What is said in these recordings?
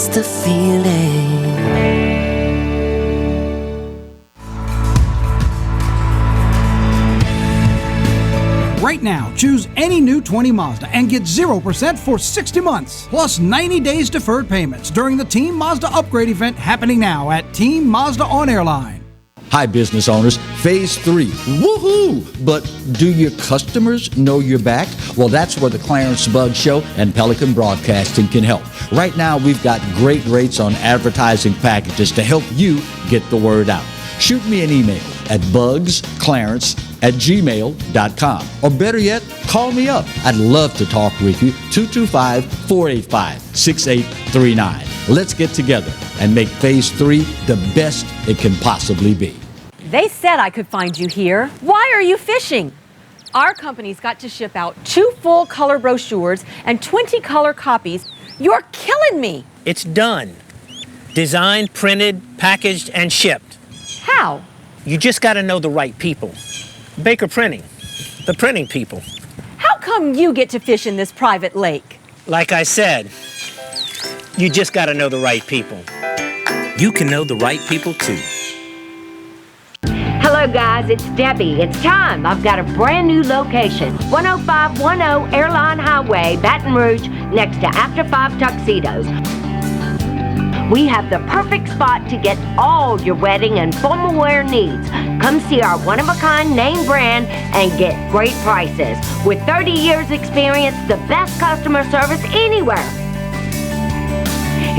It's the feeling. Right now, choose any new 20 Mazda and get 0% for 60 months, plus 90 days deferred payments during the Team Mazda upgrade event happening now at Team Mazda on Airline. Hi, business owners. Phase 3. Woohoo! But do your customers know you're back? Well, that's where the Clarence Bug Show and Pelican Broadcasting can help. Right now, we've got great rates on advertising packages to help you get the word out. Shoot me an email at bugsclarence@gmail.com. Or better yet, call me up. I'd love to talk with you. 225-485-6839. Let's get together and make Phase 3 the best it can possibly be. They said I could find you here. Why are you fishing? Our company's got to ship out 2 full color brochures and 20 color copies. You're killing me. It's done. Designed, printed, packaged, and shipped. How? You just got to know the right people. Baker Printing, the printing people. How come you get to fish in this private lake? Like I said, you just got to know the right people. You can know the right people too. Hello guys, it's Debbie. It's time. I've got a brand new location. 10510 Airline Highway, Baton Rouge, next to After 5 Tuxedos. We have the perfect spot to get all your wedding and formal wear needs. Come see our one-of-a-kind name brand and get great prices. With 30 years experience, the best customer service anywhere.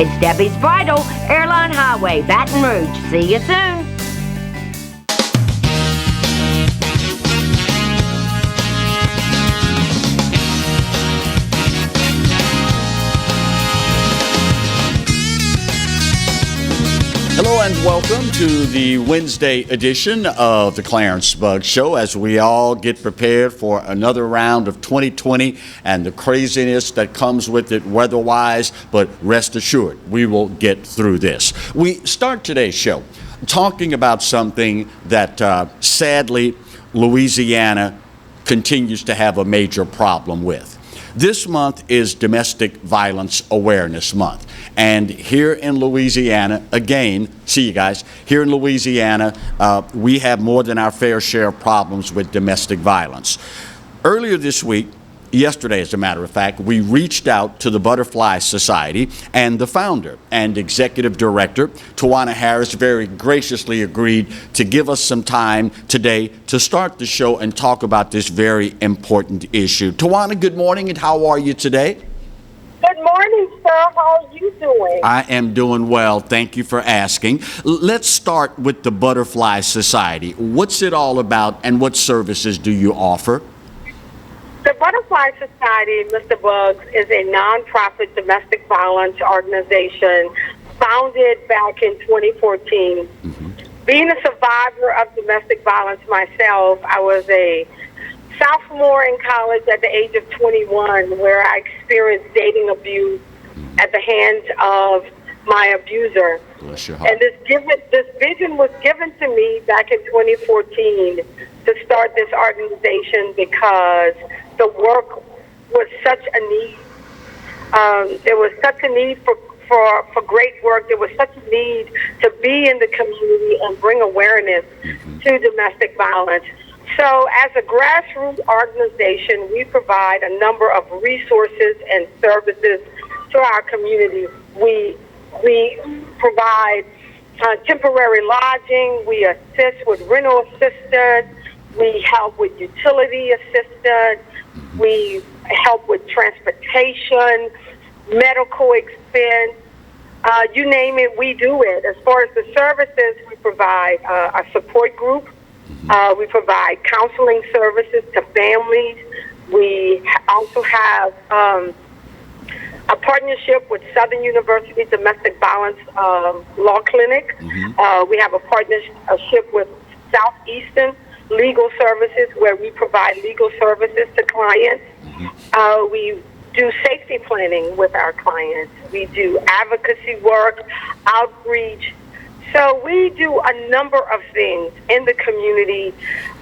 It's Debbie's Bridal, Airline Highway, Baton Rouge. See you soon. Hello and welcome to the Wednesday edition of the Clarence Bug Show as we all get prepared for another round of 2020 and the craziness that comes with it weather-wise, but rest assured, we will get through this. We start today's show talking about something that sadly Louisiana continues to have a major problem with. This month is Domestic Violence Awareness Month. And here in Louisiana, again, see you guys, here in Louisiana, we have more than our fair share of problems with domestic violence. Earlier this week, yesterday as a matter of fact, we reached out to the Butterfly Society, and the founder and executive director, Tawana Harris, very graciously agreed to give us some time today to start the show and talk about this very important issue. Tawana, good morning, and how are you today? Good morning, sir. How are you doing? I am doing well. Thank you for asking. Let's start with the Butterfly Society. What's it all about, and what services do you offer? The Butterfly Society, Mr. Bugs, is a nonprofit domestic violence organization founded back in 2014. Mm-hmm. Being a survivor of domestic violence myself, I was a sophomore in college at the age of 21 where I experienced dating abuse at the hands of my abuser. Bless your heart. And this vision was given to me back in 2014 to start this organization because the work was such a need. There was such a need for great work. There was such a need to be in the community and bring awareness to domestic violence. So as a grassroots organization, we provide a number of resources and services to our community. We provide temporary lodging. We assist with rental assistance. We help with utility assistance. We help with transportation, medical expense. You name it, we do it. As far as the services, we provide a support group. We provide counseling services to families. We also have a partnership with Southern University Domestic Violence Law Clinic. We have a partnership with Southeastern Legal Services where we provide legal services to clients. We do safety planning with our clients. We do advocacy work, outreach. So we do a number of things in the community.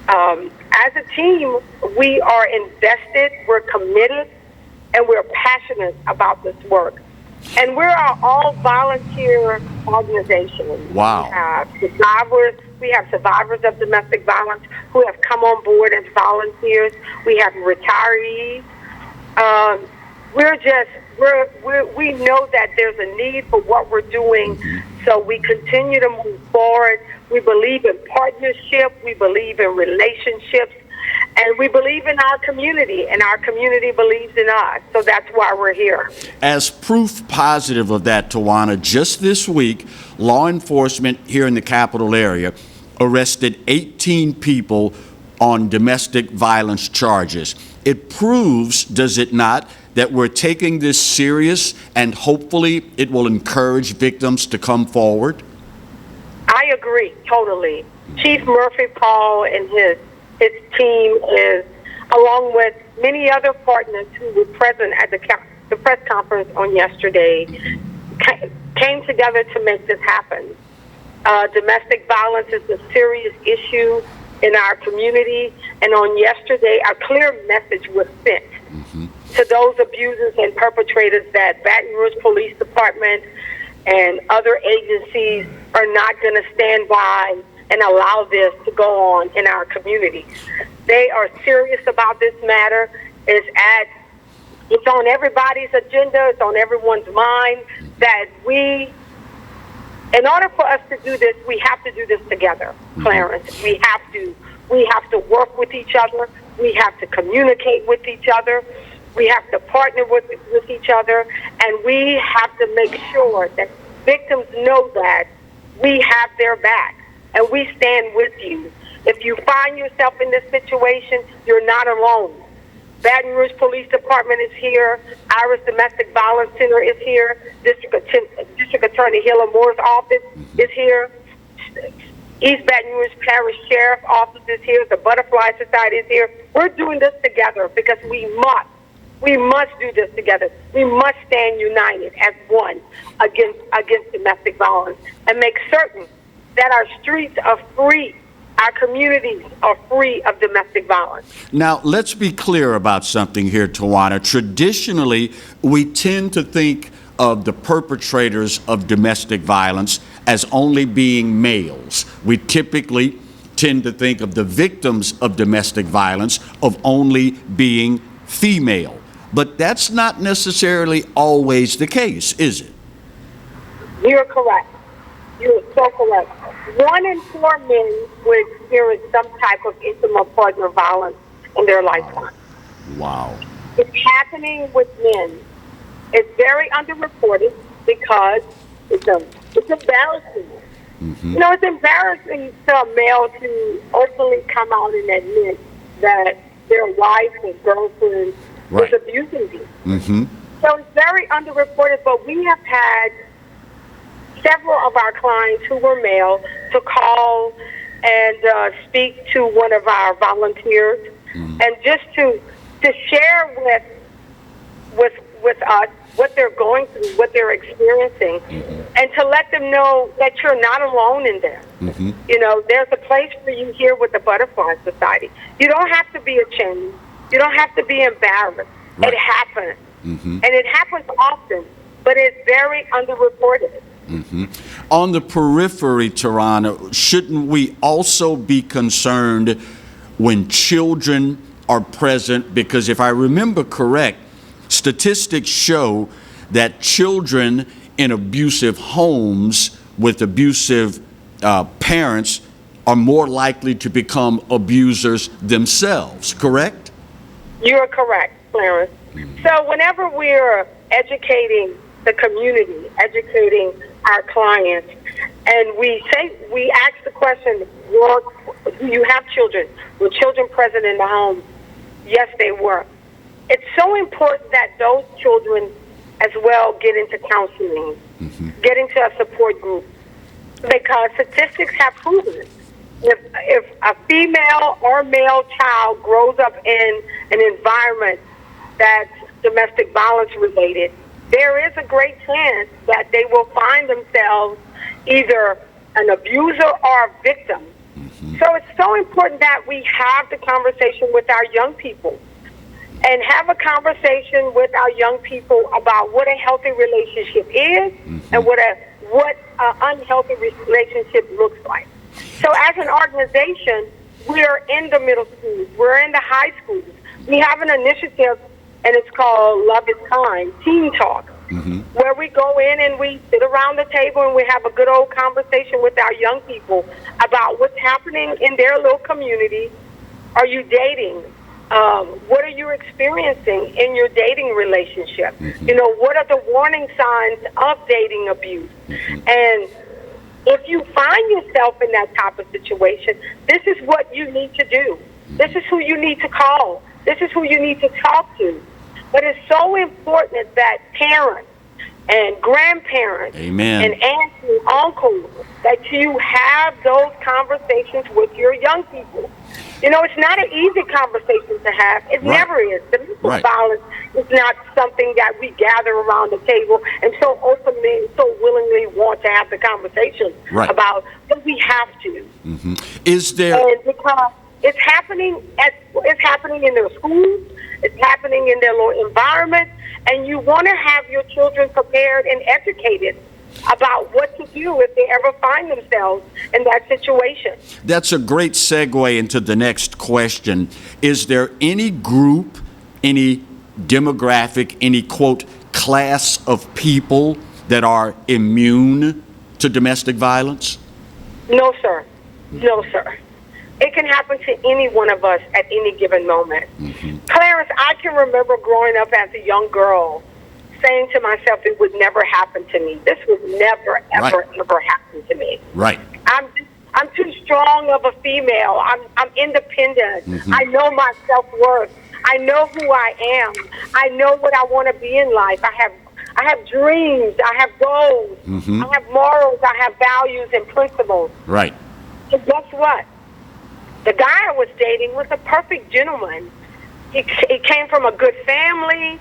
As a team, we are invested, we're committed, and we're passionate about this work. And we're an all volunteer organization. Wow. We have survivors of domestic violence who have come on board as volunteers. We have retirees. We know that there's a need for what we're doing, so we continue to move forward. We believe in partnership. We believe in relationships. And we believe in our community, and our community believes in us. So that's why we're here. As proof positive of that, Tawana, just this week, law enforcement here in the capital area arrested 18 people on domestic violence charges. It proves, does it not, that we're taking this serious, and hopefully it will encourage victims to come forward? I agree, totally. Chief Murphy Paul and his team is, along with many other partners who were present at the press conference on yesterday, came together to make this happen. Domestic violence is a serious issue in our community, and on yesterday, a clear message was sent to those abusers and perpetrators that Baton Rouge Police Department and other agencies are not going to stand by and allow this to go on in our community. They are serious about this matter. It's on everybody's agenda. It's on everyone's mind that in order for us to do this, we have to do this together, Clarence. We have to work with each other. We have to communicate with each other. We have to partner with each other, and we have to make sure that victims know that we have their back. And we stand with you. If you find yourself in this situation, you're not alone. Baton Rouge Police Department is here. Iris Domestic Violence Center is here. District Attorney Hilla Moore's office is here. East Baton Rouge Parish Sheriff's Office is here. The Butterfly Society is here. We're doing this together because we must. We must do this together. We must stand united as one against domestic violence and make certain that our streets are free, our communities are free of domestic violence. Now, let's be clear about something here, Tawana. Traditionally, we tend to think of the perpetrators of domestic violence as only being males. We typically tend to think of the victims of domestic violence of only being female. But that's not necessarily always the case, is it? You're correct. You're so correct. 1 in 4 men will experience some type of intimate partner violence in their lifetime. Wow. It's happening with men. It's very underreported because it's embarrassing. You know, it's embarrassing to a male to openly come out and admit that their wife or girlfriend was abusing them. So it's very underreported, but we have had several of our clients who were male to call and speak to one of our volunteers and just to share with us what they're going through, what they're experiencing, and to let them know that you're not alone in this. You know, there's a place for you here with the Butterfly Society. You don't have to be ashamed. You don't have to be embarrassed. It happens. And it happens often, but it's very underreported. On the periphery, Tawana, shouldn't we also be concerned when children are present? Because if I remember correct, statistics show that children in abusive homes with abusive parents are more likely to become abusers themselves, correct? You're correct, Clarence. So whenever we're educating the community, educating our clients, and we ask the question, do you have children? Were children present in the home? Yes, they were. It's so important that those children as well get into counseling, get into a support group, because statistics have proven if a female or male child grows up in an environment that's domestic violence related, there is a great chance that they will find themselves either an abuser or a victim. So it's so important that we have the conversation with our young people and have a conversation with our young people about what a healthy relationship is and what an unhealthy relationship looks like. So as an organization, we are in the middle schools. We're in the high schools. We have an initiative, and it's called Love is Kind, Teen Talk, where we go in and we sit around the table and we have a good old conversation with our young people about what's happening in their little community. Are you dating? What are you experiencing in your dating relationship? You know, what are the warning signs of dating abuse? And if you find yourself in that type of situation, this is what you need to do. This is who you need to call. This is who you need to talk to. But it's so important that parents and grandparents and aunts and uncles, that you have those conversations with your young people. You know, it's not an easy conversation to have. It never is. Domestic violence is not something that we gather around the table and so openly, so willingly want to have the conversation about, but we have to. Is there... And because it's happening in their schools, it's happening in their little environment, and you want to have your children prepared and educated about what to do if they ever find themselves in that situation. That's a great segue into the next question. Is there any group, any demographic, any, quote, class of people that are immune to domestic violence? No, sir. No, sir. It can happen to any one of us at any given moment. Clarence, I can remember growing up as a young girl saying to myself, it would never happen to me. This would never, ever, ever happen to me. I'm too strong of a female. I'm independent. I know my self-worth. I know who I am. I know what I want to be in life. I have dreams. I have goals. I have morals. I have values and principles. And guess what? The guy I was dating was a perfect gentleman. He came from a good family.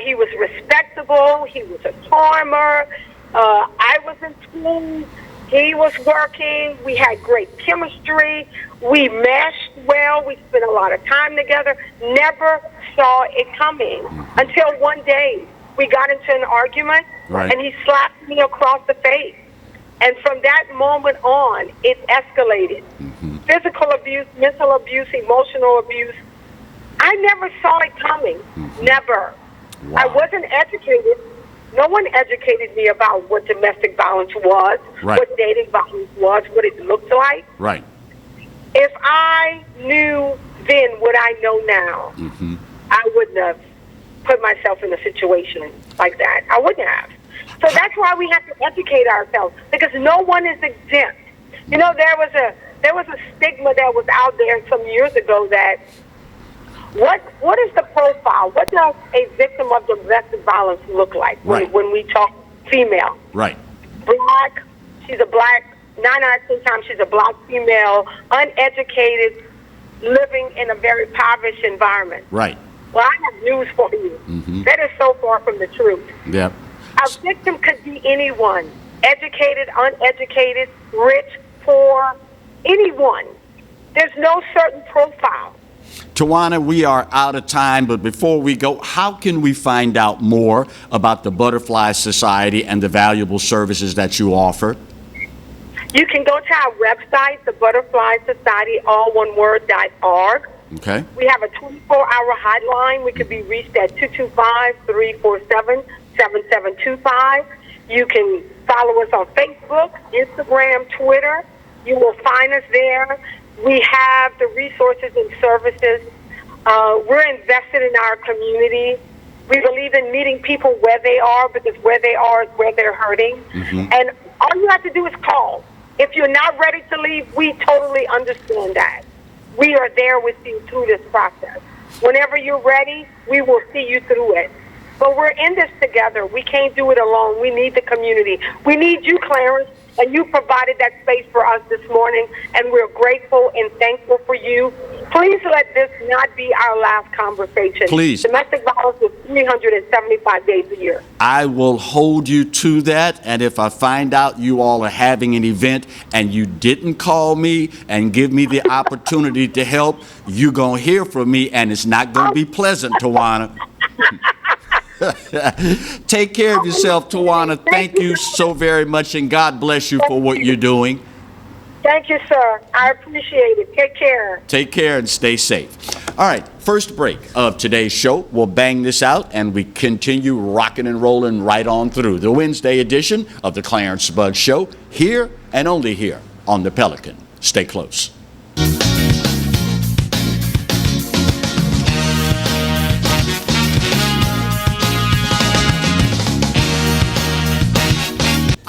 He was respectable. He was a farmer. I was in school. He was working. We had great chemistry. We meshed well. We spent a lot of time together. Never saw it coming until one day we got into an argument, and he slapped me across the face. And from that moment on, it escalated. Physical abuse, mental abuse, emotional abuse. I never saw it coming. Never. I wasn't educated. No one educated me about what domestic violence was, what dating violence was, what it looked like. If I knew then what I know now, I wouldn't have put myself in a situation like that. I wouldn't have. So that's why we have to educate ourselves, because no one is exempt. You know, there was a stigma that was out there some years ago that what is the profile? What does a victim of domestic violence look like when we talk female? Black. She's a black. 9 out of 10 times she's a black female, uneducated, living in a very impoverished environment. Well, I have news for you. That is so far from the truth. A victim could be anyone, educated, uneducated, rich, poor, anyone. There's no certain profile. Tawana, we are out of time, but before we go, how can we find out more about the Butterfly Society and the valuable services that you offer? You can go to our website, the Butterfly Society, all one word, .org. We have a 24-hour hotline. We can be reached at 225-347-7725. You can follow us on Facebook, Instagram, Twitter. You will find us there. We have the resources and services. We're invested in our community. We believe in meeting people where they are, because where they are is where they're hurting. And all you have to do is call. If you're not ready to leave, we totally understand that. We are there with you through this process. Whenever you're ready, we will see you through it. But we're in this together. We can't do it alone. We need the community. We need you, Clarence. and you provided that space for us this morning, and we're grateful and thankful for you. Please let this not be our last conversation. Please. Domestic violence is 375 days a year. I will hold you to that, and if I find out you all are having an event and you didn't call me and give me the opportunity to help, you're going to hear from me, and it's not going to be pleasant, Tawana. Take care of yourself, Tawana. Thank you so very much, and God bless you for what you're doing. Thank you, sir. I appreciate it. Take care. Take care and stay safe. All right, first break of today's show. We'll bang this out, and we continue rocking and rolling right on through the Wednesday edition of the Clarence Bugg Show, here and only here on the Pelican. Stay close.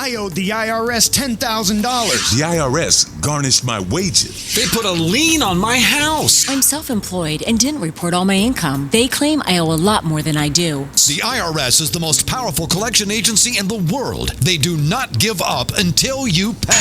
I owed the IRS $10,000. The IRS garnished my wages. They put a lien on my house. I'm self-employed and didn't report all my income. They claim I owe a lot more than I do. The IRS is the most powerful collection agency in the world. They do not give up until you pay.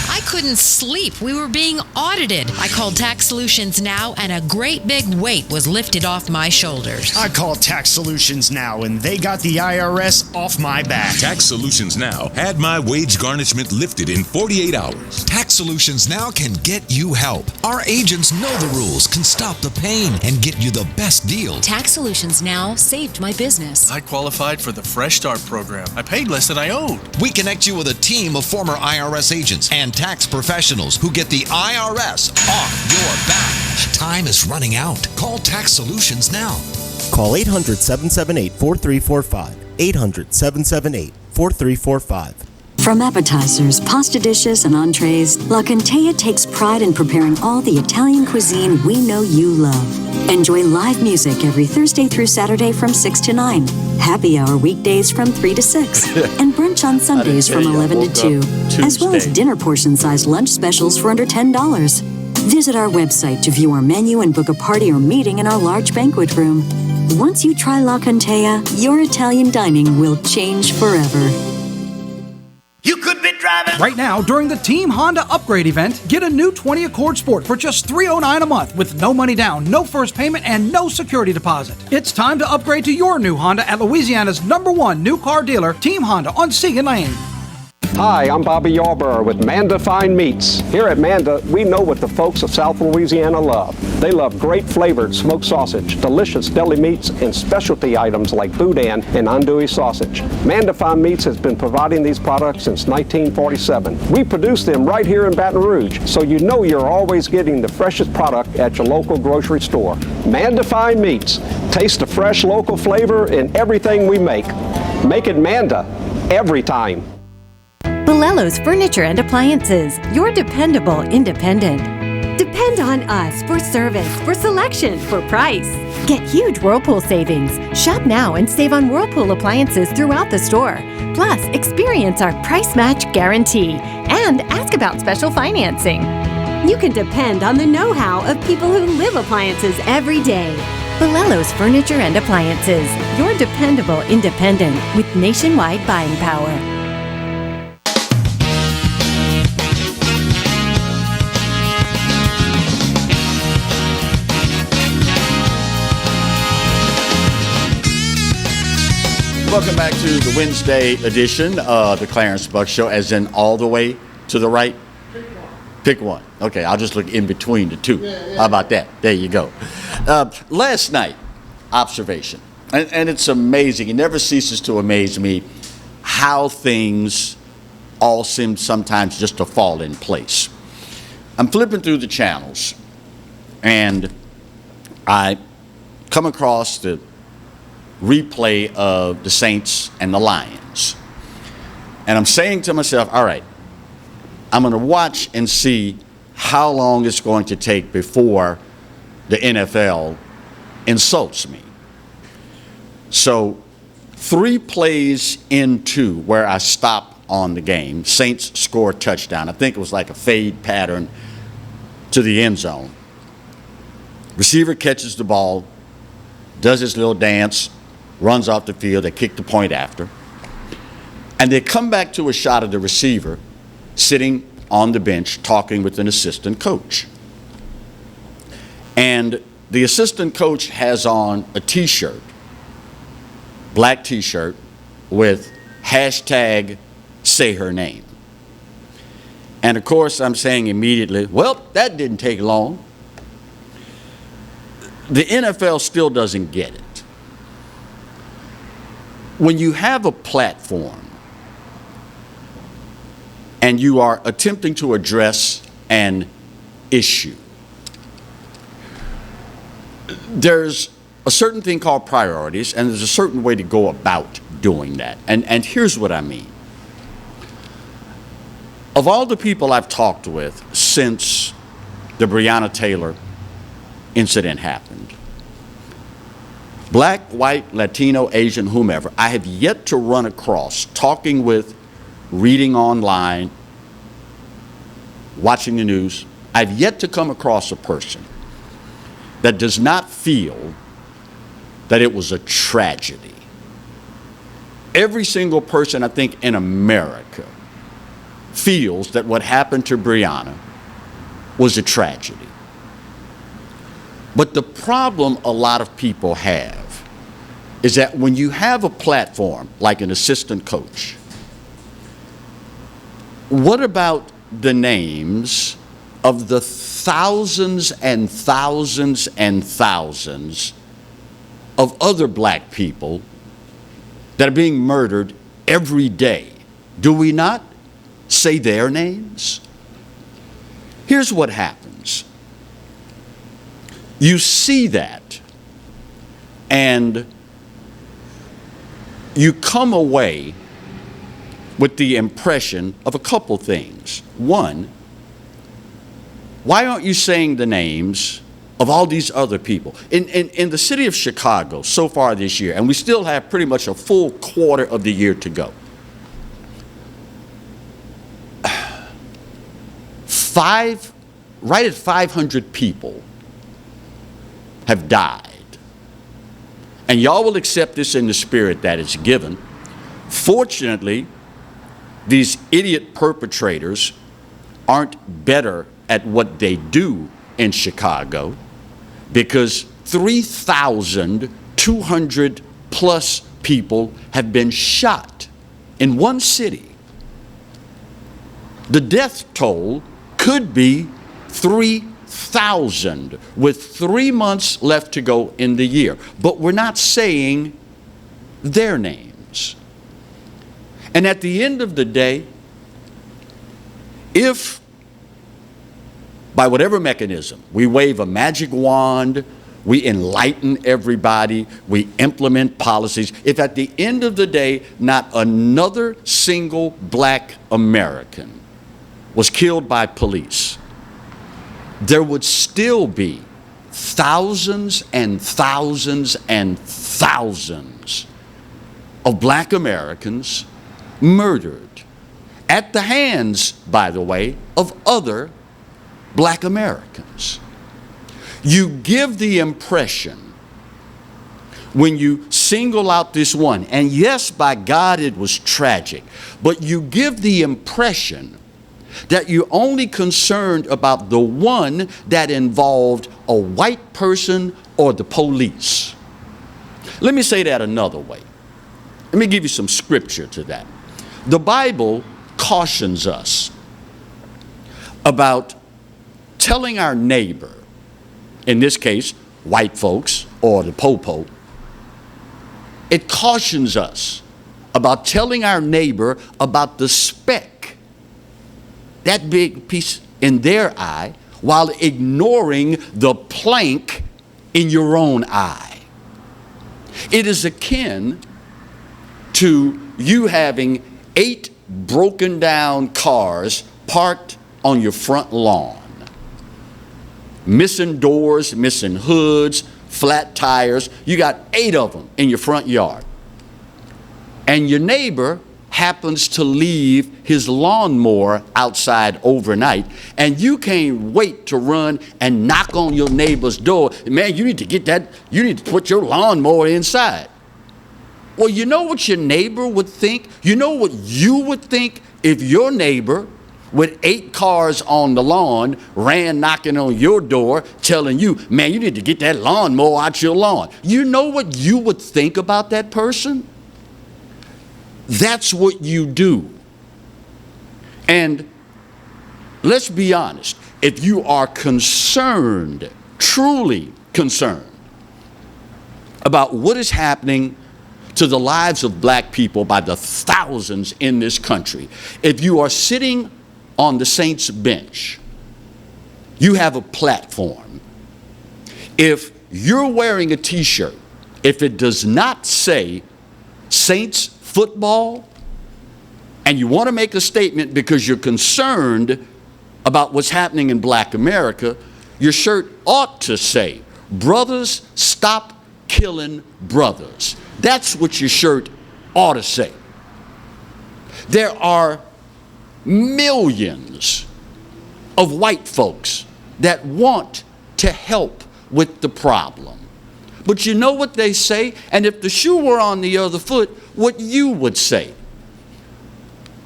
I couldn't sleep. We were being audited. I called Tax Solutions Now, and a great big weight was lifted off my shoulders. I called Tax Solutions Now, and they got the IRS off my back. Tax Solutions Now had my wage garnishment lifted in 48 hours. Tax Solutions Now can get you help. Our agents know the rules, can stop the pain, and get you the best deal. Tax Solutions Now saved my business. I qualified for the Fresh Start program. I paid less than I owed. We connect you with a team of former IRS agents and tax professionals who get the IRS off your back. Time is running out. Call Tax Solutions now. Call 800-778-4345. 800-778-4345. From appetizers, pasta dishes, and entrees, La Cantea takes pride in preparing all the Italian cuisine we know you love. Enjoy live music every Thursday through Saturday from 6 to 9, happy hour weekdays from 3 to 6, and brunch on Sundays from 11 to 2, as well as dinner portion-sized lunch specials for under $10. Visit our website to view our menu and book a party or meeting in our large banquet room. Once you try La Cantea, your Italian dining will change forever. You could be driving. Right now, during the Team Honda Upgrade event, get a new 20 Accord Sport for just $309 a month with no money down, no first payment, and no security deposit. It's time to upgrade to your new Honda at Louisiana's #1 new car dealer, Team Honda on Segan Lane. Hi, I'm Bobby Yarborough with Manda Fine Meats. Here at Manda, we know what the folks of South Louisiana love. They love great flavored smoked sausage, delicious deli meats, and specialty items like boudin and andouille sausage. Manda Fine Meats has been providing these products since 1947. We produce them right here in Baton Rouge, so you know you're always getting the freshest product at your local grocery store. Manda Fine Meats. Taste the fresh local flavor in everything we make. Make it Manda every time. Bolello's Furniture and Appliances, your dependable independent. Depend on us for service, for selection, for price. Get huge Whirlpool savings. Shop now and save on Whirlpool appliances throughout the store. Plus, experience our price match guarantee and ask about special financing. You can depend on the know-how of people who live appliances every day. Bolello's Furniture and Appliances, your dependable independent with nationwide buying power. Welcome back to the Wednesday edition of the Clarence Bugg Show, as in all the way to the right. Pick one. Okay, I'll just look in between the two. How about that? There you go. Last night, observation, and it's amazing. It never ceases to amaze me how things all seem sometimes just to fall in place. I'm flipping through the channels, and I come across the replay of the Saints and the Lions. And I'm saying to myself, all right, I'm going to watch and see how long it's going to take before the NFL insults me. So 3 plays into where I stop on the game, Saints score a touchdown. I think it was like a fade pattern to the end zone. Receiver catches the ball, does his little dance, runs off the field. They kick the point after. And they come back to a shot of the receiver, sitting on the bench talking with an assistant coach. And the assistant coach has on a t-shirt, black t-shirt with hashtag say her name. And of course I'm saying immediately, well, that didn't take long. The NFL still doesn't get it. When you have a platform and you are attempting to address an issue, there's a certain thing called priorities, and there's a certain way to go about doing that. And here's what I mean. Of all the people I've talked with since the Breonna Taylor incident happened, black, white, Latino, Asian, whomever, I have yet to run across, talking with, reading online, watching the news, I've yet to come across a person that does not feel that it was a tragedy. Every single person, I think, in America feels that what happened to Breonna was a tragedy. But the problem a lot of people have is that when you have a platform like an assistant coach, what about the names of the thousands and thousands and thousands of other black people that are being murdered every day? Do we not say their names? Here's what happens. You see that, and you come away with the impression of a couple things. One, why aren't you saying the names of all these other people? In the city of Chicago so far this year, and we still have pretty much a full quarter of the year to go, right at 500 people have died. And y'all will accept this in the spirit that it's given. Fortunately, these idiot perpetrators aren't better at what they do in Chicago, because 3,200 plus people have been shot in one city. The death toll could be 3,000 with 3 months left to go in the year. But we're not saying their names. And at the end of the day, if by whatever mechanism we wave a magic wand, we enlighten everybody, we implement policies, if at the end of the day not another single black American was killed by police, there would still be thousands and thousands and thousands of black Americans murdered at the hands, by the way, of other black Americans. You give the impression when you single out this one, and yes, by God, it was tragic, but you give the impression that you're only concerned about the one that involved a white person or the police. Let me say that another way. Let me give you some scripture to that. The Bible cautions us about telling our neighbor, in this case, white folks or the popo, it cautions us about telling our neighbor about the speck, that big piece in their eye, while ignoring the plank in your own eye. It is akin to you having 8 broken down cars parked on your front lawn. Missing doors, missing hoods, flat tires. You got 8 of them in your front yard. And your neighbor happens to leave his lawnmower outside overnight, and you can't wait to run and knock on your neighbor's door. Man, you need to get that, you need to put your lawnmower inside. Well, you know what your neighbor would think? You know what you would think if your neighbor with 8 cars on the lawn ran knocking on your door telling you, man, you need to get that lawnmower out your lawn. You know what you would think about that person? That's what you do. And let's be honest, if you are concerned, truly concerned, about what is happening to the lives of black people by the thousands in this country, if you are sitting on the Saints bench, you have a platform. If you're wearing a t-shirt, if it does not say Saints football, and you want to make a statement because you're concerned about what's happening in black America, your shirt ought to say, brothers, stop killing brothers. That's what your shirt ought to say. There are millions of white folks that want to help with the problem. But you know what they say? And if the shoe were on the other foot, what you would say?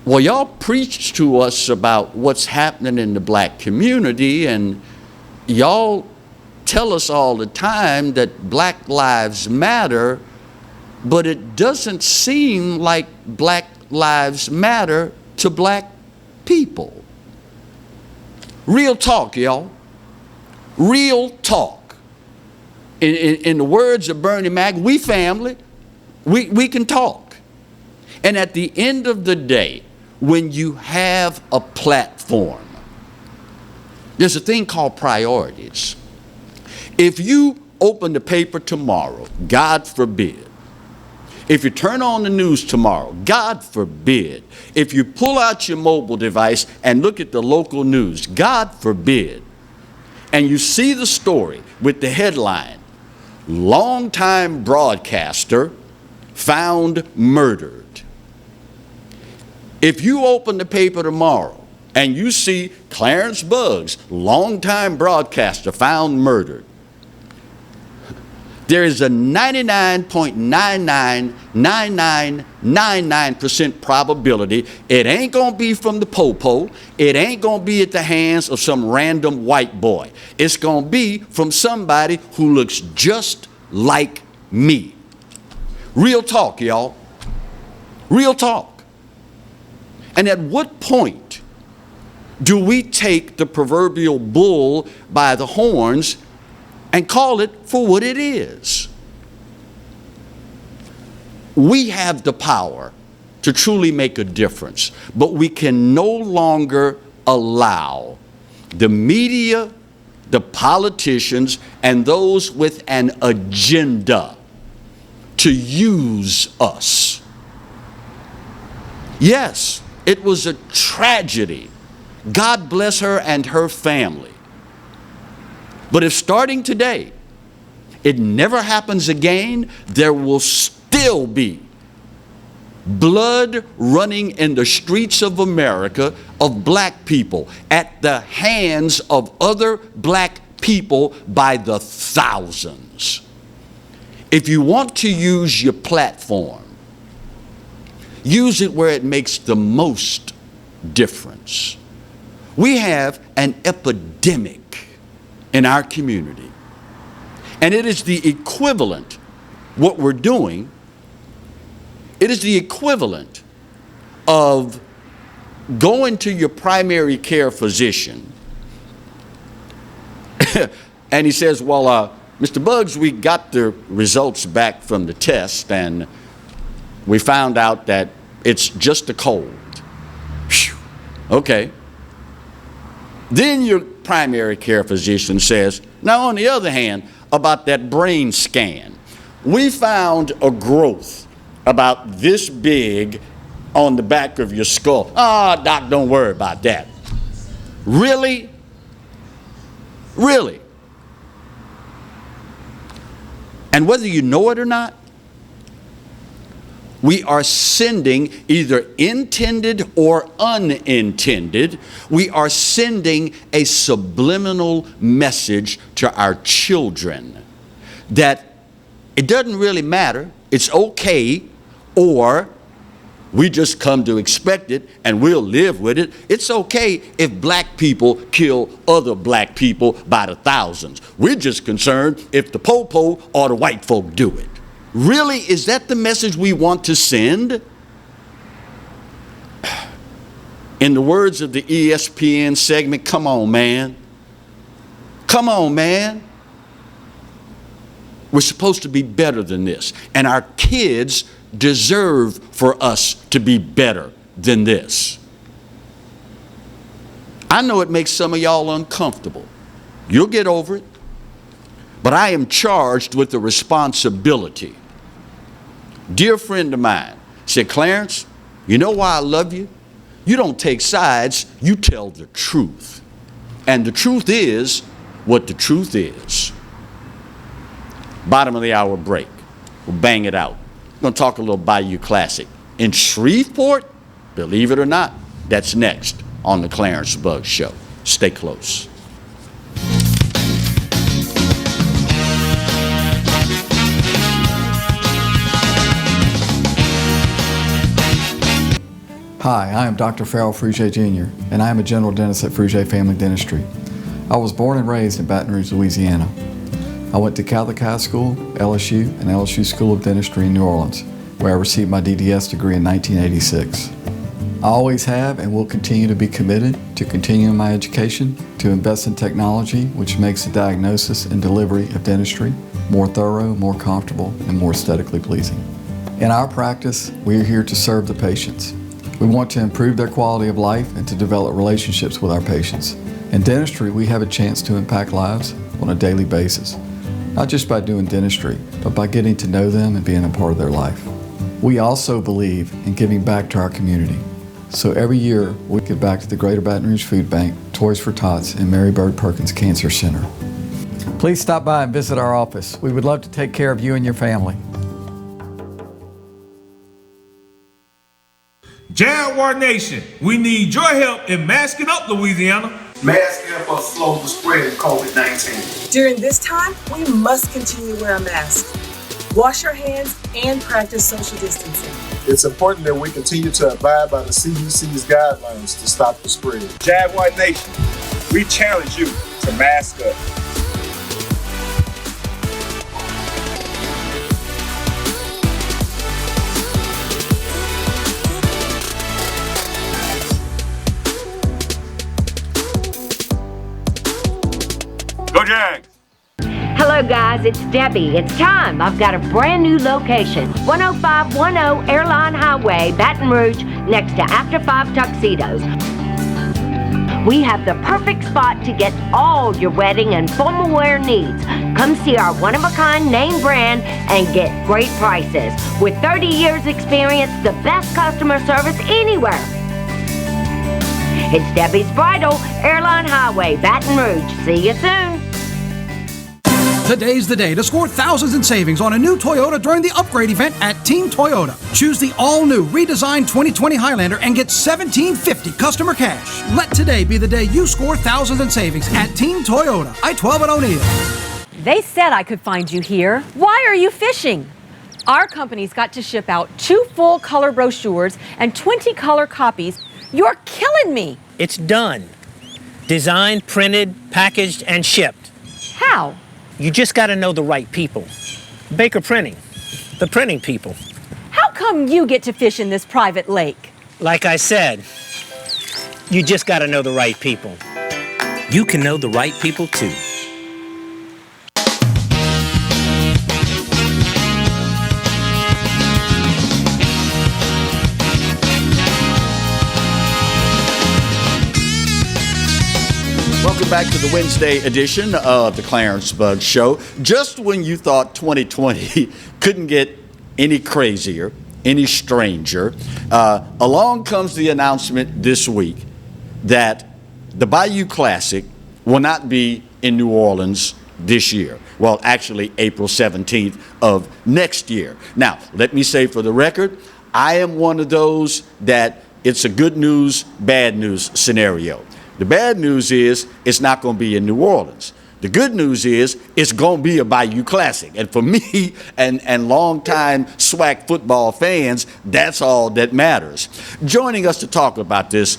Well, y'all preach to us about what's happening in the black community, and y'all tell us all the time that Black Lives Matter, but it doesn't seem like Black Lives Matter to black people. Real talk, y'all. Real talk. In the words of Bernie Mac, we family, we can talk. And at the end of the day, when you have a platform, there's a thing called priorities. If you open the paper tomorrow, God forbid, if you turn on the news tomorrow, God forbid, if you pull out your mobile device and look at the local news, God forbid, and you see the story with the headline, longtime broadcaster found murdered. If you open the paper tomorrow and you see Clarence Buggs, longtime broadcaster, found murdered, there is a 99.999999% probability it ain't going to be from the popo. It ain't going to be at the hands of some random white boy. It's going to be from somebody who looks just like me. Real talk, y'all. Real talk. And at what point do we take the proverbial bull by the horns and call it for what it is? We have the power to truly make a difference, but we can no longer allow the media, the politicians, and those with an agenda to use us. Yes, it was a tragedy. God bless her and her family. But if starting today, it never happens again, there will still be blood running in the streets of America of black people at the hands of other black people by the thousands. If you want to use your platform, use it where it makes the most difference. We have an epidemic in our community, and it is the equivalent, what we're doing, it is the equivalent of going to your primary care physician and he says, well, Mr. Buggs, we got the results back from the test and we found out that it's just a cold. Whew. Okay. Then your primary care physician says, now on the other hand, about that brain scan, we found a growth about this big on the back of your skull. Ah, doc, don't worry about that. Really? Really? And whether you know it or not, we are sending, either intended or unintended, we are sending a subliminal message to our children that it doesn't really matter, it's okay, or We just come to expect it and we'll live with it. It's okay if black people kill other black people by the thousands. We're just concerned if the po-po or the white folk do it. Really, is that the message we want to send? In the words of the ESPN segment, come on, man. Come on, man. We're supposed to be better than this. And our kids deserve for us to be better than this. I know it makes some of y'all uncomfortable. You'll get over it. But I am charged with the responsibility. Dear friend of mine said, Clarence, you know why I love you? You don't take sides, you tell the truth. And the truth is what the truth is. Bottom of the hour break. We'll bang it out. We're going to talk a little Bayou Classic. In Shreveport, believe it or not, that's next on the Clarence Bugg Show. Stay close. Hi, I am Dr. Farrell Frugier Jr., and I am a general dentist at Frugier Family Dentistry. I was born and raised in Baton Rouge, Louisiana. I went to Catholic High School, LSU, and LSU School of Dentistry in New Orleans, where I received my DDS degree in 1986. I always have and will continue to be committed to continuing my education, to invest in technology which makes the diagnosis and delivery of dentistry more thorough, more comfortable, and more aesthetically pleasing. In our practice, we are here to serve the patients. We want to improve their quality of life and to develop relationships with our patients. In dentistry, we have a chance to impact lives on a daily basis, not just by doing dentistry, but by getting to know them and being a part of their life. We also believe in giving back to our community. So every year, we give back to the Greater Baton Rouge Food Bank, Toys for Tots, and Mary Bird Perkins Cancer Center. Please stop by and visit our office. We would love to take care of you and your family. Jaguar Nation, we need your help in masking up Louisiana. Masks help us slow the spread of COVID-19. During this time, we must continue to wear a mask, wash our hands, and practice social distancing. It's important that we continue to abide by the CDC's guidelines to stop the spread. Jaguar Nation, we challenge you to mask up. Go Jags! Hello guys, it's Debbie. It's time. I've got a brand new location. 10510 Airline Highway, Baton Rouge, next to After 5 Tuxedos. We have the perfect spot to get all your wedding and formal wear needs. Come see our one-of-a-kind name brand and get great prices. With 30 years experience, the best customer service anywhere. It's Debbie's Bridal, Airline Highway, Baton Rouge. See you soon. Today's the day to score thousands in savings on a new Toyota during the upgrade event at Team Toyota. Choose the all-new redesigned 2020 Highlander and get $1,750 customer cash. Let today be the day you score thousands in savings at Team Toyota. I-12 at O'Neill. They said I could find you here. Why are you fishing? Our company's got to ship out 2 full color brochures and 20 color copies. You're killing me. It's done. Designed, printed, packaged, and shipped. How? You just got to know the right people. Baker Printing, the printing people. How come you get to fish in this private lake? Like I said, you just got to know the right people. You can know the right people too. Welcome back to the Wednesday edition of the Clarence Bugg Show. Just when you thought 2020 couldn't get any crazier, any stranger, along comes the announcement this week that the Bayou Classic will not be in New Orleans this year. Well, actually, April 17th of next year. Now, let me say for the record, I am one of those that it's a good news, bad news scenario. The bad news is it's not going to be in New Orleans. The good news is it's going to be a Bayou Classic. And for me and longtime SWAC football fans, that's all that matters. Joining us to talk about this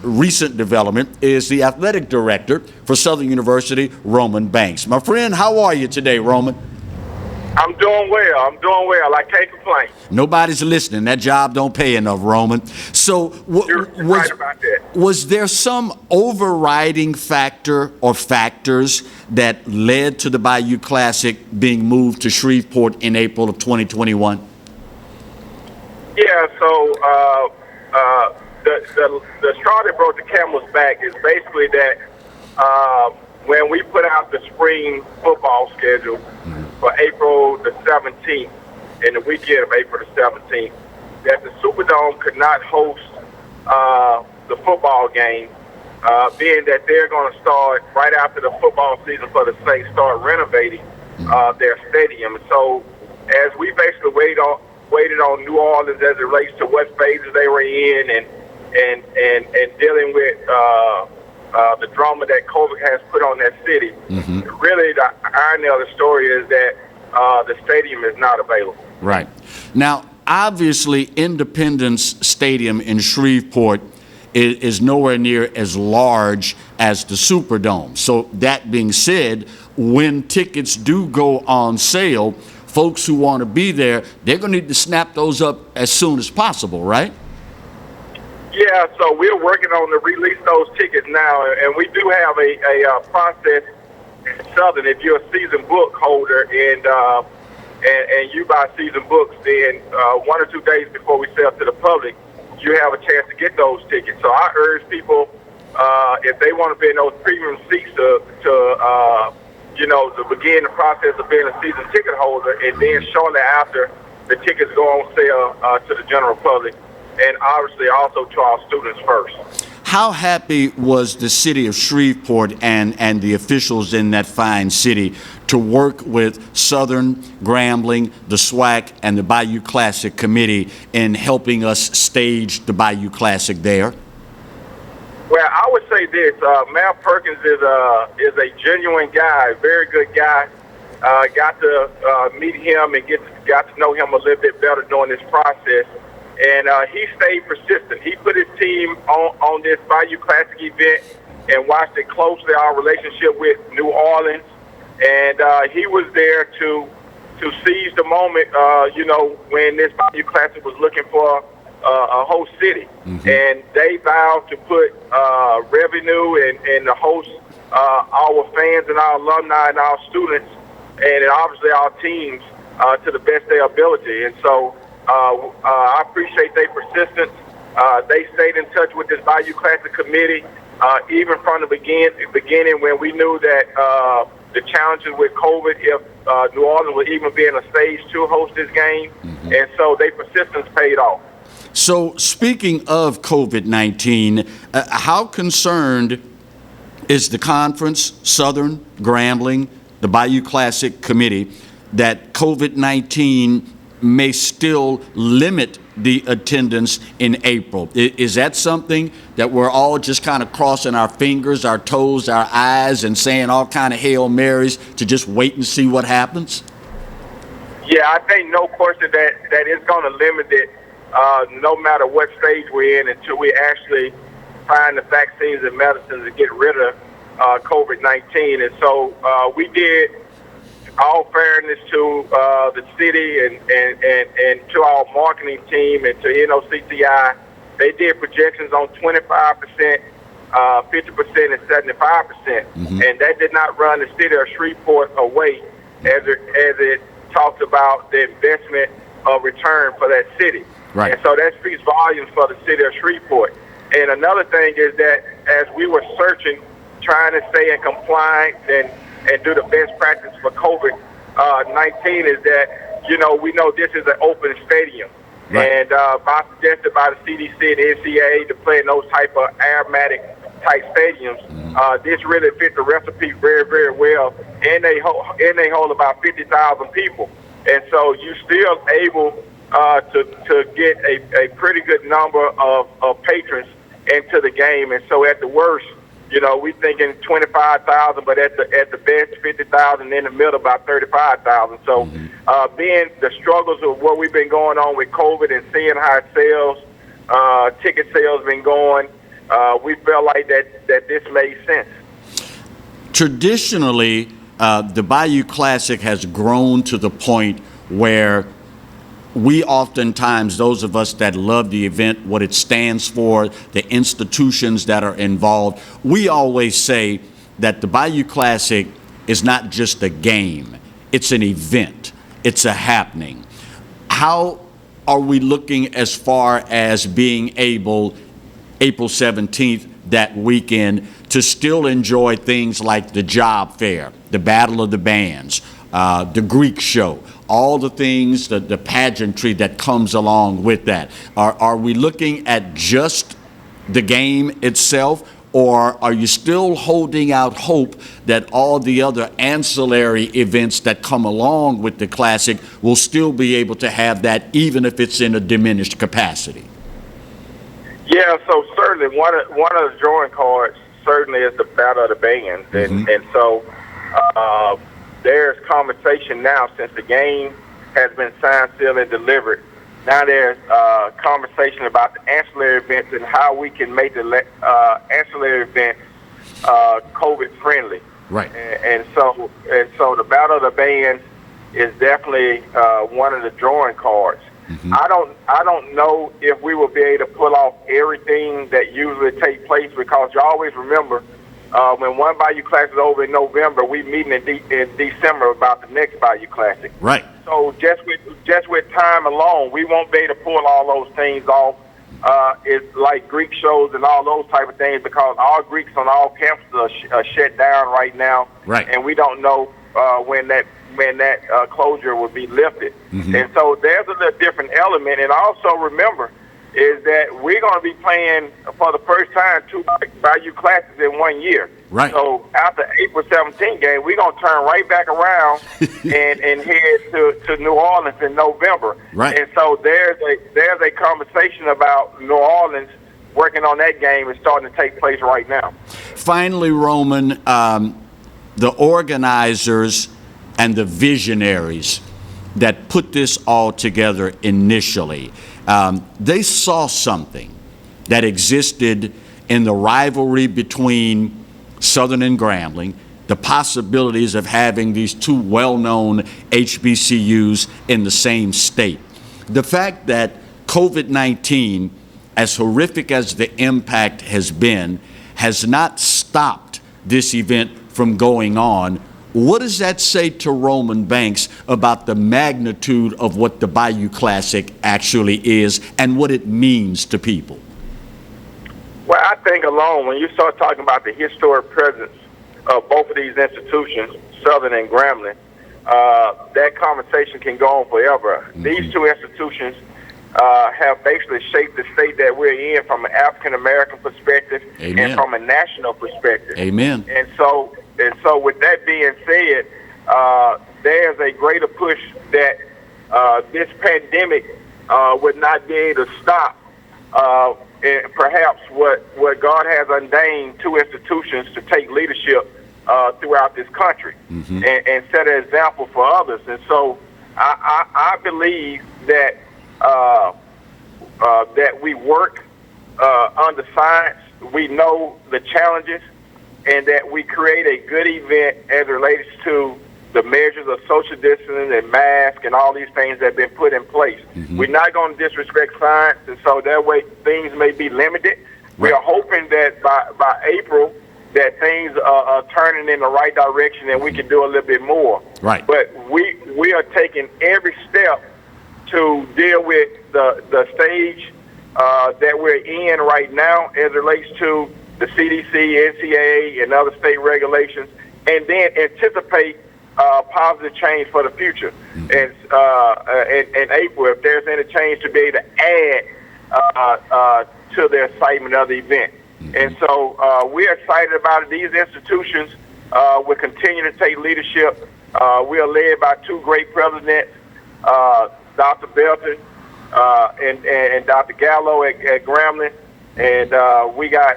recent development is the athletic director for Southern University, Roman Banks. My friend, how are you today, Roman? I'm doing well. I can't complain. Nobody's listening. That job don't pay enough, Roman. So You're right about that. Was there some overriding factor or factors that led to the Bayou Classic being moved to Shreveport in April of 2021? Yeah, so the straw that broke the camel's back is basically that when we put out the spring football schedule for April the 17th and the weekend of April the 17th, that the Superdome could not host the football game, being that they're going to start right after the football season for the Saints start renovating their stadium. So as we basically waited on New Orleans as it relates to what phases they were in and dealing with the drama that COVID has put on that city. Really, the irony of the story is that the stadium is not available. Right. Now, obviously, Independence Stadium in Shreveport is nowhere near as large as the Superdome. So that being said, when tickets do go on sale, folks who want to be there, they're going to need to snap those up as soon as possible, right? Yeah, so we're working on to release those tickets now, and we do have a process in Southern. If you're a season book holder and you buy season books, then 1 or 2 days before we sell to the public, you have a chance to get those tickets. So I urge people, if they want to be in those premium seats to begin the process of being a season ticket holder, and then shortly after, the tickets go on sale to the general public, and obviously also to our students first. How happy was the city of Shreveport and the officials in that fine city to work with Southern, Grambling, the SWAC, and the Bayou Classic Committee in helping us stage the Bayou Classic there? Well, I would say this: Matt Perkins is a genuine guy, very good guy. Got to meet him and got to know him a little bit better during this process. And he stayed persistent. He put his team on this Bayou Classic event and watched it closely, our relationship with New Orleans. And he was there to seize the moment, when this Bayou Classic was looking for a host city. And they vowed to put revenue and to host our fans and our alumni and our students and obviously our teams to the best of their ability. And so I appreciate their persistence. They stayed in touch with this Bayou Classic committee, even from the beginning when we knew that the challenges with COVID, if New Orleans would even be in a stage to host this game. And so their persistence paid off. So speaking of COVID-19, how concerned is the conference, Southern, Grambling, the Bayou Classic Committee, that COVID-19 may still limit the attendance in April? Is that something that we're all just kind of crossing our fingers, our toes, our eyes, and saying all kind of Hail Marys to just wait and see what happens? Yeah, I think no question that is going to limit it, no matter what stage we're in, until we actually find the vaccines and medicines to get rid of COVID-19. And so we did, all fairness to the city and to our marketing team and to NOCCI, they did projections on 25%, 50%, and 75%. And that did not run the city of Shreveport away as it talks about the investment of return for that city. Right. And so that speaks volumes for the city of Shreveport. And another thing is that as we were searching, trying to stay in compliance and do the best practice for COVID-19 is that, we know this is an open stadium. Right. And suggested by the CDC and the NCAA to play in those type of aromatic type stadiums, this really fits the recipe very, very well. And they hold about 50,000 people. And so you're still able to get a pretty good number of patrons into the game. And so at the worst, we thinking 25,000, but at the best 50,000. In the middle about 35,000. So, being the struggles of what we've been going on with COVID and seeing how ticket sales been going, we felt like that this made sense. Traditionally, the Bayou Classic has grown to the point where we oftentimes, those of us that love the event, what it stands for, the institutions that are involved, we always say that the Bayou Classic is not just a game, it's an event, it's a happening. How are we looking as far as being able, April 17th, that weekend, to still enjoy things like the job fair, the Battle of the Bands, the Greek show, all the things, the pageantry that comes along with that? Are we looking at just the game itself, or are you still holding out hope that all the other ancillary events that come along with the Classic will still be able to have that, even if it's in a diminished capacity? Yeah, so certainly one of the drawing cards certainly is the Battle of the Bands, and so there's conversation now since the game has been signed, sealed, and delivered. Now there's conversation about the ancillary events and how we can make the ancillary events COVID friendly. Right. And so the Battle of the Bands is definitely one of the drawing cards. I don't know if we will be able to pull off everything that usually takes place, because you always remember when one Bayou Classic is over in November, we meeting in December about the next Bayou Classic. Right. So just with time alone, we won't be able to pull all those things off. It's like Greek shows and all those type of things, because all Greeks on all campuses are shut down right now. Right. And we don't know when that closure will be lifted. And so there's a little different element. And also remember is that we're going to be playing for the first time 2 Bayou Classics in 1 year. Right. So after April 17th game, we're going to turn right back around and head to New Orleans in November. Right. And so there's a conversation about New Orleans working on that game is starting to take place right now. Finally, Roman, the organizers and the visionaries that put this all together initially, they saw something that existed in the rivalry between Southern and Grambling, the possibilities of having these two well-known HBCUs in the same state. The fact that COVID-19, as horrific as the impact has been, has not stopped this event from going on. What does that say to Roman Banks about the magnitude of what the Bayou Classic actually is and what it means to people? Well, I think alone, when you start talking about the historic presence of both of these institutions, Southern and Grambling, that conversation can go on forever. These two institutions have basically shaped the state that we're in from an African-American perspective and from a national perspective. Amen. And so with that being said, there's a greater push that this pandemic would not be able to stop and perhaps what God has ordained two institutions to take leadership throughout this country and set an example for others. And so I believe that that we work under science, we know the challenges, and that we create a good event as it relates to the measures of social distancing and mask and all these things that have been put in place. We're not going to disrespect science, and so that way things may be limited. We are hoping that by April that things are turning in the right direction and we can do a little bit more. Right. But we are taking every step to deal with the stage that we're in right now as it relates to the CDC, NCAA, and other state regulations, and then anticipate positive change for the future. And in April, if there's any change, to be able to add to the excitement of the event. And so we're excited about it. These institutions will continue to take leadership. We are led by two great presidents, Dr. Belton and Dr. Gallo at Grambling. And we got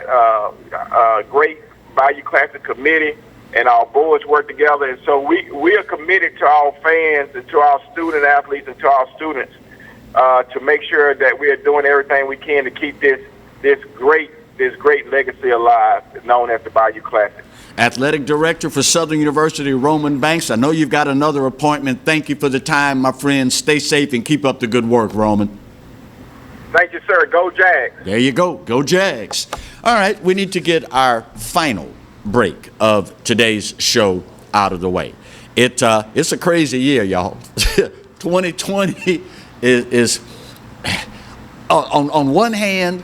great Bayou Classic committee and our boards work together. And so we are committed to our fans and to our student athletes and to our students to make sure that we are doing everything we can to keep this great legacy alive, known as the Bayou Classic. Athletic Director for Southern University, Roman Banks. I know you've got another appointment. Thank you for the time, my friend. Stay safe and keep up the good work, Roman. Thank you, sir. Go Jags. There you go. Go Jags. All right, we need to get our final break of today's show out of the way. It's a crazy year, y'all. 2020 is on one hand,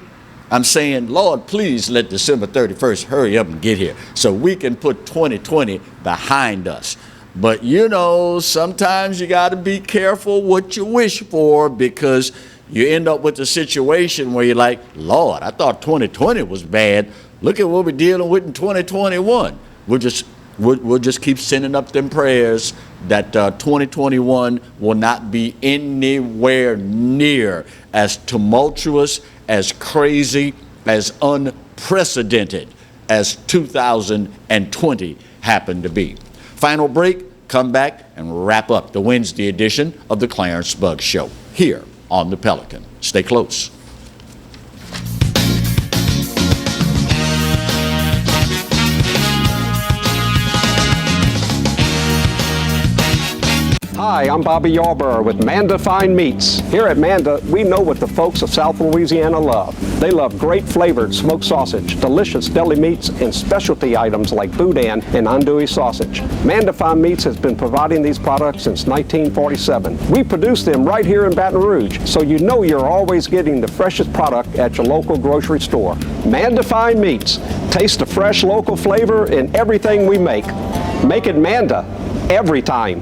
I'm saying, Lord, please let December 31st hurry up and get here so we can put 2020 behind us. But, you know, sometimes you got to be careful what you wish for, because you end up with a situation where you're like, Lord, I thought 2020 was bad. Look at what we're dealing with in 2021. We'll just keep sending up them prayers that 2021 will not be anywhere near as tumultuous, as crazy, as unprecedented as 2020 happened to be. Final break, come back and wrap up the Wednesday edition of the Clarence Bugg Show here on the Pelican. Stay close. Hi, I'm Bobby Yarborough with Manda Fine Meats. Here at Manda, we know what the folks of South Louisiana love. They love great flavored smoked sausage, delicious deli meats, and specialty items like boudin and andouille sausage. Manda Fine Meats has been providing these products since 1947. We produce them right here in Baton Rouge, so you know you're always getting the freshest product at your local grocery store. Manda Fine Meats. Taste the fresh local flavor in everything we make. Make it Manda every time.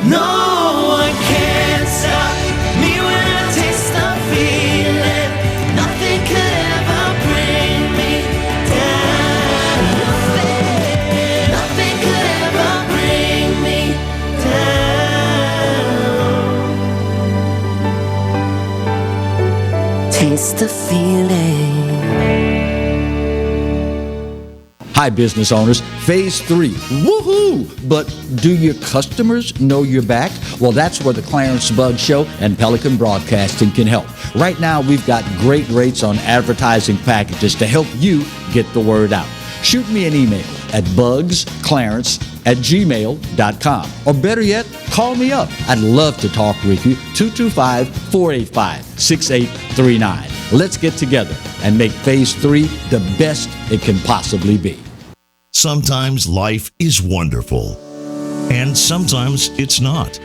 No one can stop me when I taste the feeling. Nothing could ever bring me down. Nothing could ever bring me down. Taste the feeling. Hi, business owners. Phase 3. Woohoo! But do your customers know you're back? Well, that's where the Clarence Bugg Show and Pelican Broadcasting can help. Right now, we've got great rates on advertising packages to help you get the word out. Shoot me an email at bugsclarence@gmail.com. Or better yet, call me up. I'd love to talk with you. 225-485-6839. Let's get together and make Phase 3 the best it can possibly be. Sometimes life is wonderful, and sometimes it's not.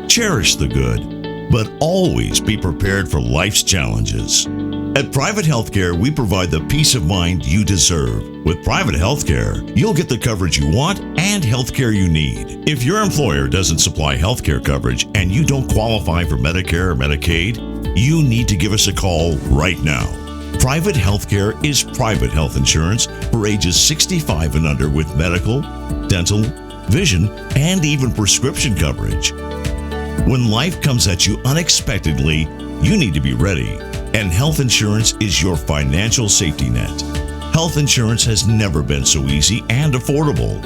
Cherish the good, but always be prepared for life's challenges. At Private Healthcare, we provide the peace of mind you deserve. With Private Healthcare, you'll get the coverage you want and healthcare you need. If your employer doesn't supply healthcare coverage and you don't qualify for Medicare or Medicaid, you need to give us a call right now. Private Healthcare is private health insurance for ages 65 and under with medical, dental, vision, and even prescription coverage. When life comes at you unexpectedly, you need to be ready, and health insurance is your financial safety net. Health insurance has never been so easy and affordable.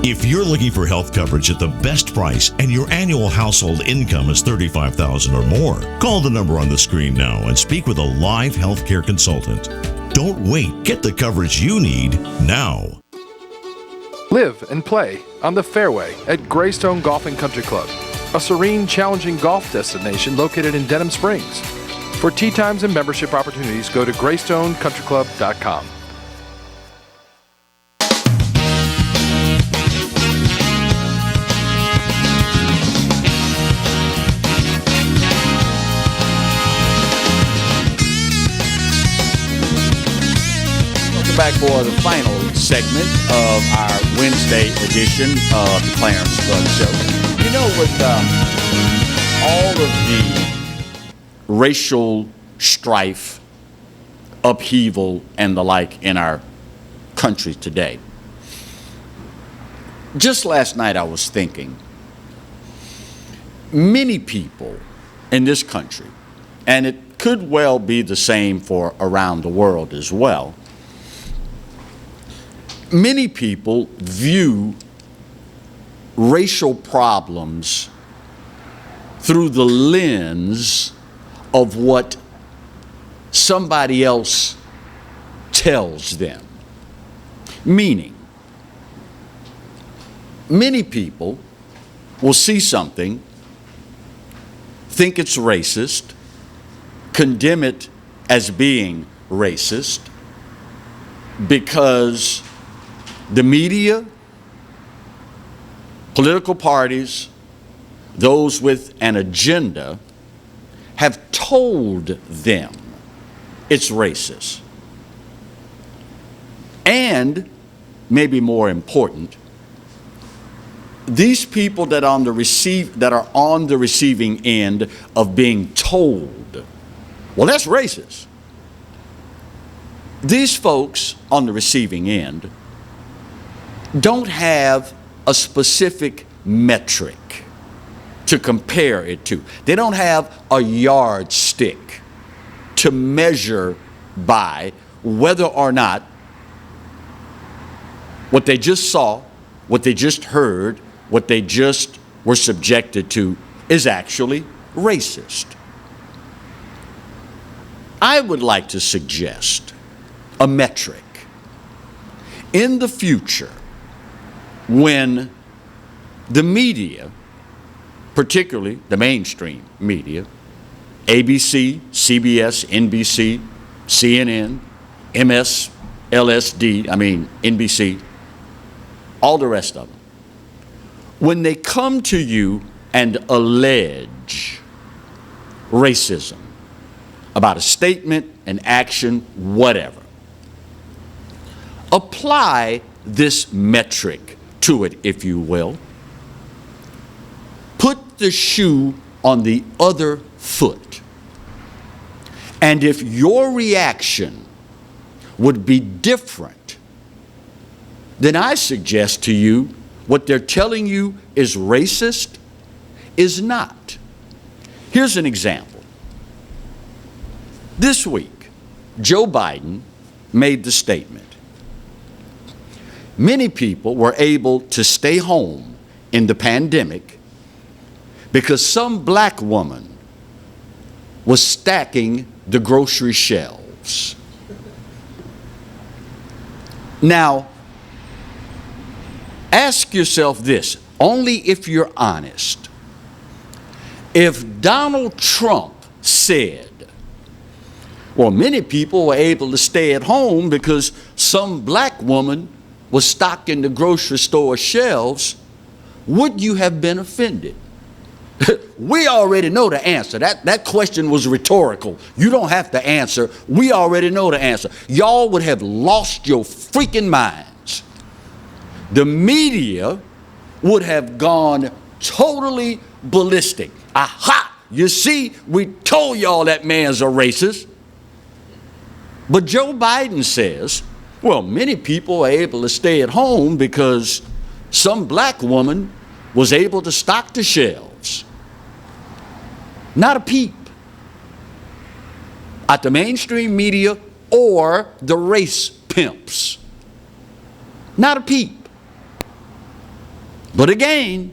If you're looking for health coverage at the best price and your annual household income is $35,000 or more, call the number on the screen now and speak with a live healthcare consultant. Don't wait. Get the coverage you need now. Live and play on the fairway at Greystone Golf and Country Club, a serene, challenging golf destination located in Denham Springs. For tee times and membership opportunities, go to GreystoneCountryClub.com. Back for the final segment of our Wednesday edition of the Clarence Bugg Show. You know, with all of the racial strife, upheaval, and the like in our country today, just last night I was thinking, many people in this country, and could well be the same for around the world as well. Many people view racial problems through the lens of what somebody else tells them. Meaning, many people will see something, think it's racist, condemn it as being racist, because the media, political parties, those with an agenda have told them it's racist. And, maybe more important, these people that are on the receiving end of being told, well, that's racist. These folks on the receiving end don't have a specific metric to compare it to. They don't have a yardstick to measure by whether or not what they just saw, what they just heard, what they just were subjected to is actually racist. I would like to suggest a metric. In the future, when the media, particularly the mainstream media, ABC, CBS, NBC, CNN, NBC, all the rest of them, when they come to you and allege racism about a statement, an action, whatever, apply this metric to it, if you will. Put the shoe on the other foot. And if your reaction would be different, then I suggest to you what they're telling you is racist is not. Here's an example. This week, Joe Biden made the statement, many people were able to stay home in the pandemic because some black woman was stacking the grocery shelves. Now, ask yourself this, only if you're honest. If Donald Trump said, well, many people were able to stay at home because some black woman was stocking the grocery store shelves, would you have been offended? We already know the answer. That question was rhetorical. You don't have to answer. We already know the answer. Y'all would have lost your freaking minds. The media would have gone totally ballistic. Aha! You see, we told y'all that man's a racist. But Joe Biden says, well, many people are able to stay at home because some black woman was able to stock the shelves. Not a peep at the mainstream media or the race pimps. Not a peep. But again,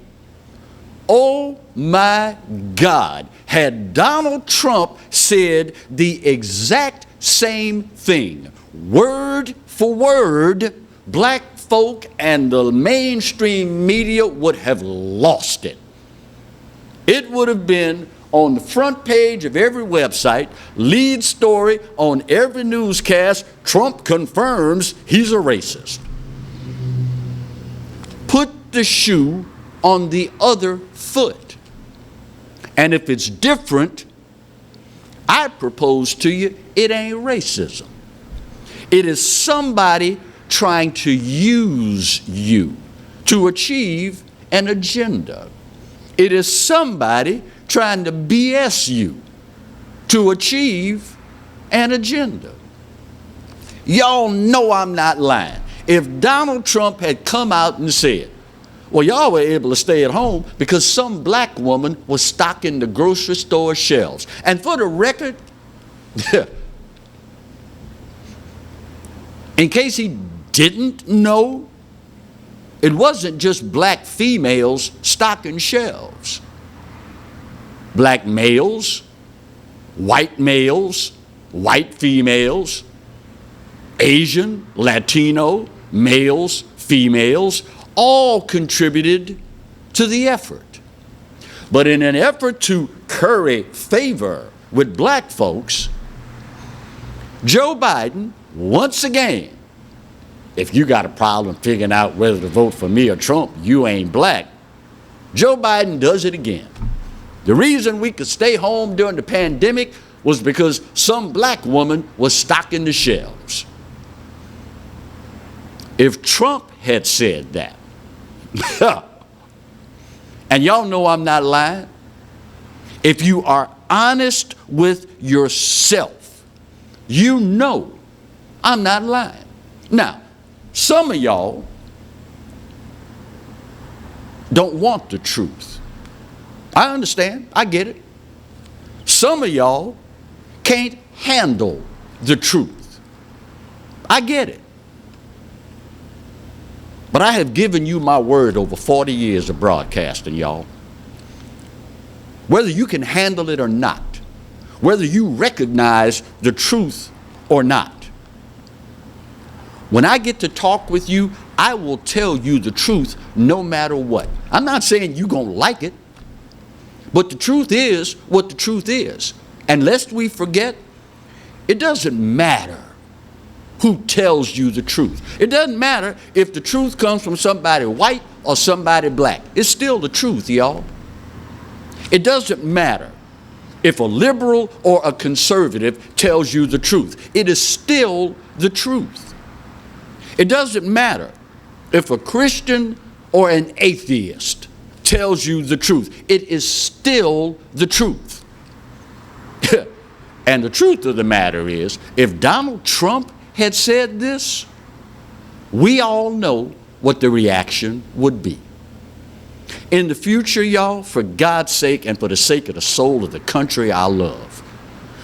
oh my God, had Donald Trump said the exact same thing, word for word, black folk and the mainstream media would have lost it. It would have been on the front page of every website, lead story on every newscast, Trump confirms he's a racist. Put the shoe on the other foot. And if it's different, I propose to you, it ain't racism. It is somebody trying to use you to achieve an agenda. It is somebody trying to BS you to achieve an agenda. Y'all know I'm not lying. If Donald Trump had come out and said, well, y'all were able to stay at home because some black woman was stocking the grocery store shelves. And for the record, In case he didn't know, it wasn't just black females stocking shelves. Black males, white females, Asian, Latino, males, females, all contributed to the effort. But in an effort to curry favor with black folks, Joe Biden, once again, if you got a problem figuring out whether to vote for me or Trump, you ain't black, Joe Biden does it again. The reason we could stay home during the pandemic was because some black woman was stocking the shelves. If Trump had said that, and y'all know I'm not lying, if you are honest with yourself, you know I'm not lying. Now, some of y'all don't want the truth. I understand. I get it. Some of y'all can't handle the truth. I get it. But I have given you my word over 40 years of broadcasting, y'all. Whether you can handle it or not, whether you recognize the truth or not, when I get to talk with you, I will tell you the truth no matter what. I'm not saying you're going to like it, but the truth is what the truth is. And lest we forget, it doesn't matter who tells you the truth. It doesn't matter if the truth comes from somebody white or somebody black. It's still the truth, y'all. It doesn't matter if a liberal or a conservative tells you the truth. It is still the truth. It doesn't matter if a Christian or an atheist tells you the truth. It is still the truth. And the truth of the matter is, if Donald Trump had said this, we all know what the reaction would be. In the future, y'all, for God's sake and for the sake of the soul of the country I love,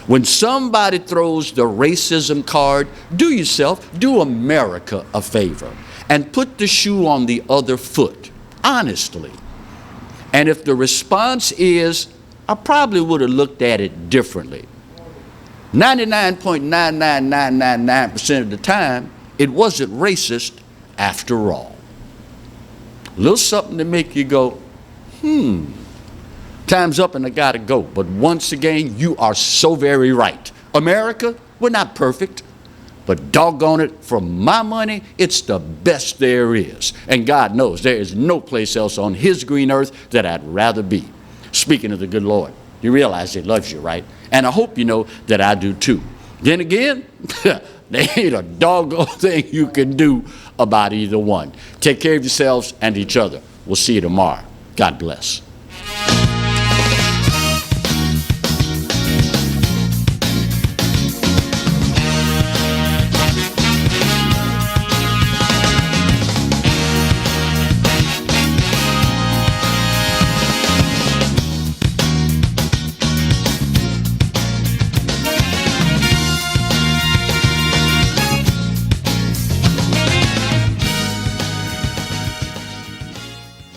when somebody throws the racism card, do America a favor and put the shoe on the other foot, honestly. And if the response is, I probably would have looked at it differently, 99.99999% of the time, it wasn't racist after all. A little something to make you go, time's up and I gotta go. But once again, you are so very right. America, we're not perfect, but doggone it, for my money, it's the best there is. And God knows there is no place else on his green earth that I'd rather be. Speaking of the good Lord, you realize he loves you, right? And I hope you know that I do too. Then again, there ain't a doggone thing you can do about either one. Take care of yourselves and each other. We'll see you tomorrow. God bless.